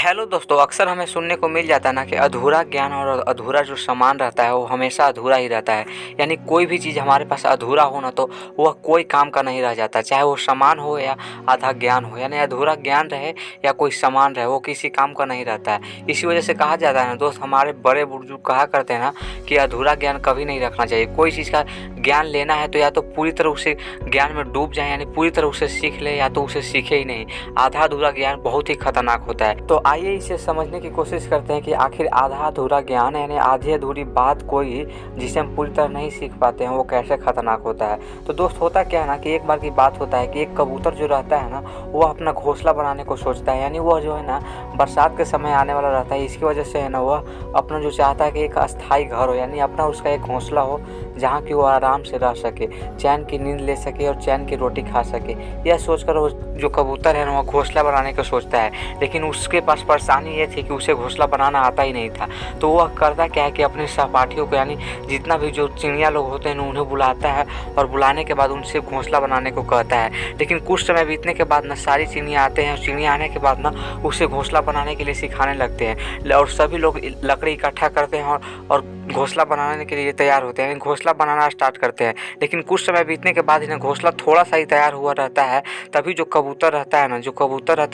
Hello दोस्तों, अक्सर हमें सुनने को मिल जाता है ना कि अधूरा ज्ञान और अधूरा जो सामान रहता है वो हमेशा अधूरा ही रहता है। यानी कोई भी चीज़ हमारे पास अधूरा हो ना तो वह कोई काम का नहीं रह जाता, चाहे वो सामान हो या आधा ज्ञान हो। यानी अधूरा ज्ञान रहे या कोई सामान रहे वो किसी काम का नहीं रहता है। इसी वजह से कहा जाता है ना दोस्त, हमारे बड़े बुजुर्ग कहा करते हैं ना कि अधूरा ज्ञान कभी नहीं रखना चाहिए। कोई चीज़ का ज्ञान लेना है तो या तो पूरी तरह उसे ज्ञान में डूब जाए, यानी पूरी तरह उसे सीख ले, या तो उसे सीखे ही नहीं। आधा अधूरा ज्ञान बहुत ही खतरनाक होता है। तो आइए इसे समझने की कोशिश करते हैं कि आखिर आधा अधूरा ज्ञान यानी आधी अधूरी बात कोई जिसे हम पूरी तरह नहीं सीख पाते हैं वो कैसे खतरनाक होता है। तो दोस्त, होता क्या है ना कि एक बार की बात होता है कि एक कबूतर जो रहता है ना वो अपना घोंसला बनाने को सोचता है। यानी वह जो है ना बरसात के समय आने वाला रहता है, इसकी वजह से है ना वह अपना जो चाहता है कि एक अस्थायी घर हो, यानी अपना उसका एक घोंसला हो जहाँ की वो आराम से रह सके, चैन की नींद ले सके और चैन की रोटी खा सके। यह सोचकर वो जो कबूतर है ना वो घोंसला बनाने का सोचता है। लेकिन उसके पास परेशानी ये थी कि उसे घोंसला बनाना आता ही नहीं था। तो वह करता क्या है कि अपने सहपाठियों को, यानी जितना भी जो चिड़िया लोग होते हैं उन्हें बुलाता है और बुलाने के बाद उनसे घोंसला बनाने को कहता है। लेकिन कुछ समय बीतने के बाद ना सारी चिड़िया आते हैं और चिड़िया आने के बाद ना उसे घोंसला बनाने के लिए सिखाने लगते हैं और सभी लोग लकड़ी इकट्ठा करते हैं और घोंसला बनाने के लिए तैयार होते हैं, घोंसला बनाना स्टार्ट करते हैं। लेकिन कुछ समय बीतने के बाद इन्हें घोंसला थोड़ा सा ही तैयार हुआ रहता है। तभी जो कबूतर रहता है ना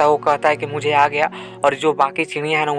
वो कहता है कि मुझे आ गया, और जो बाकी चिड़िया है ना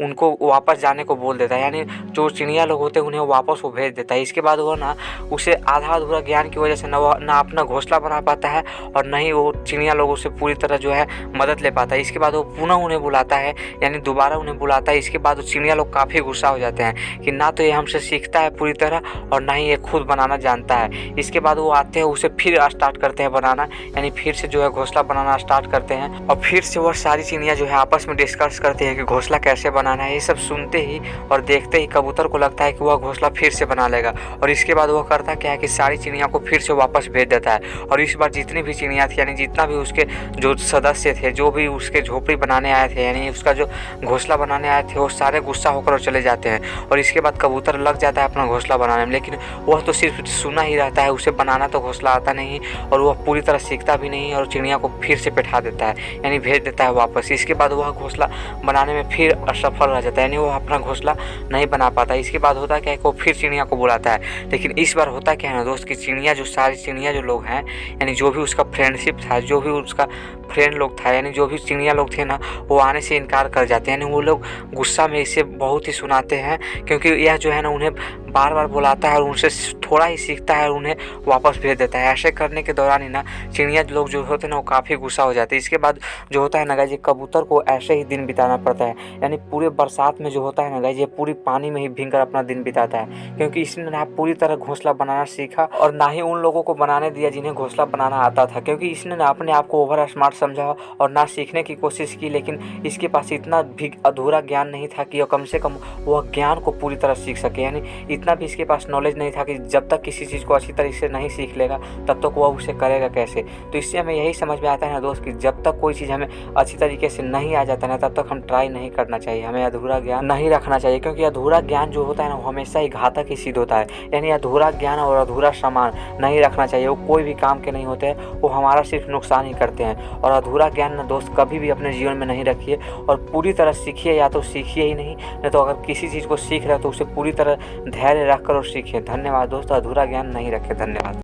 उनको वापस जाने को बोल देता है। यानी जो चिड़िया लोग होते हैं उन्हें वापस वो भेज देता है। इसके बाद वो ना उसे आधा अधूरा ज्ञान की वजह से ना अपना घोंसला बना पाता है और न ही वो चिड़िया लोग उससे पूरी तरह जो है मदद ले पाता है। इसके बाद वो पुनः उन्हें बुलाता है, यानी दोबारा उन्हें बुलाता है। इसके बाद वो चिड़िया लोग काफ़ी गुस्सा हो जाते हैं कि ना तो ये हमसे सीखता है पूरी तरह और ना ही ये खुद बनाना जानता है। इसके बाद वो आते हैं, उसे फिर स्टार्ट करते हैं बनाना, यानी फिर से जो है घोंसला बनाना स्टार्ट करते हैं और फिर से वह सारी चिड़िया जो है आपस में डिस्कस करती हैं कि घोंसला कैसे बनाना है। ये सब सुनते ही और देखते ही कबूतर को लगता है कि वह घोंसला फिर से बना लेगा। और इसके बाद वह करता क्या है कि सारी चिड़िया को फिर से वापस भेज देता है। और इस बार जितनी भी चिड़िया थी, यानी जितना भी उसके जो सदस्य थे, जो भी उसके झोपड़ी बनाने आए थे, यानी उसका जो घोंसला बनाने आए थे, वो सारे गुस्सा होकर चले जाते हैं। और इसके बाद कबूतर लग जाता है अपना घोंसला बनाने में। लेकिन वह तो सिर्फ सुना ही रहता है, उसे बनाना तो घोंसला आता नहीं और वह पूरी तरह सीखता भी नहीं और चिड़िया को फिर से बैठा देता है, यानी भेज देता है वापस। इसके बाद वह घोंसला बनाने में फिर असफल रह जाता है, यानी वो अपना घोंसला नहीं बना पाता। इसके बाद होता क्या है कि वो फिर चिड़िया को बुलाता है। लेकिन इस बार होता क्या है ना दोस्त कि चिड़िया जो सारी चिड़िया जो लोग हैं, यानी जो भी उसका फ्रेंडशिप था, जो भी उसका फ्रेंड लोग था, यानी जो भी चिड़िया लोग थे ना वो आने से इनकार कर जाते हैं। यानी वो लोग गुस्सा में इसे बहुत ही सुनाते हैं, क्योंकि यह जो है ना उन्हें बार बार बुलाता है और उनसे थोड़ा ही सीखता है और उन्हें वापस भेज देता है। ऐसे करने के दौरान ही ना चिड़िया लोग जो होते हैं ना वो काफ़ी गुस्सा हो जाते हैं। इसके बाद जो होता है ना गाइज, कबूतर को ऐसे ही दिन बिताना पड़ता है। यानी पूरे बरसात में जो होता है ना गाइज, ये पूरी पानी में ही भीगकर अपना दिन बिताता है, क्योंकि इसने ना पूरी तरह घोंसला बनाना सीखा और ना ही उन लोगों को बनाने दिया जिन्हें घोंसला बनाना आता था, क्योंकि इसने ना अपने आप को ओवर स्मार्ट समझा और ना सीखने की कोशिश की। लेकिन इसके पास इतना भी अधूरा ज्ञान नहीं था कि कम से कम वह ज्ञान को पूरी तरह सीख सके। यानी इतना भी इसके पास नॉलेज नहीं था कि जब तक किसी चीज़ को अच्छी तरीके से नहीं सीख लेगा तब तक वह उसे करेगा कैसे। तो इससे हमें यही समझ में आता है ना दोस्त कि जब तक कोई चीज़ हमें अच्छी तरीके से नहीं आ जाता ना तब तक हम ट्राई नहीं करना चाहिए, हमें अधूरा ज्ञान नहीं रखना चाहिए। क्योंकि अधूरा ज्ञान जो होता है ना वो हमेशा ही घातक ही सिद्ध होता है। यानी अधूरा ज्ञान और अधूरा सामान नहीं रखना चाहिए, वो कोई भी काम के नहीं होते हैं, वो हमारा सिर्फ नुकसान ही करते हैं। और अधूरा ज्ञान ना दोस्त कभी भी अपने जीवन में नहीं रखिए और पूरी तरह सीखिए, या तो सीखिए ही नहीं तो अगर किसी चीज़ को सीख रहे हो तो उसे पूरी तरह धैर्य रखकर और सीखिए। धन्यवाद दोस्तों, अधूरा ज्ञान नहीं रखें। धन्यवाद।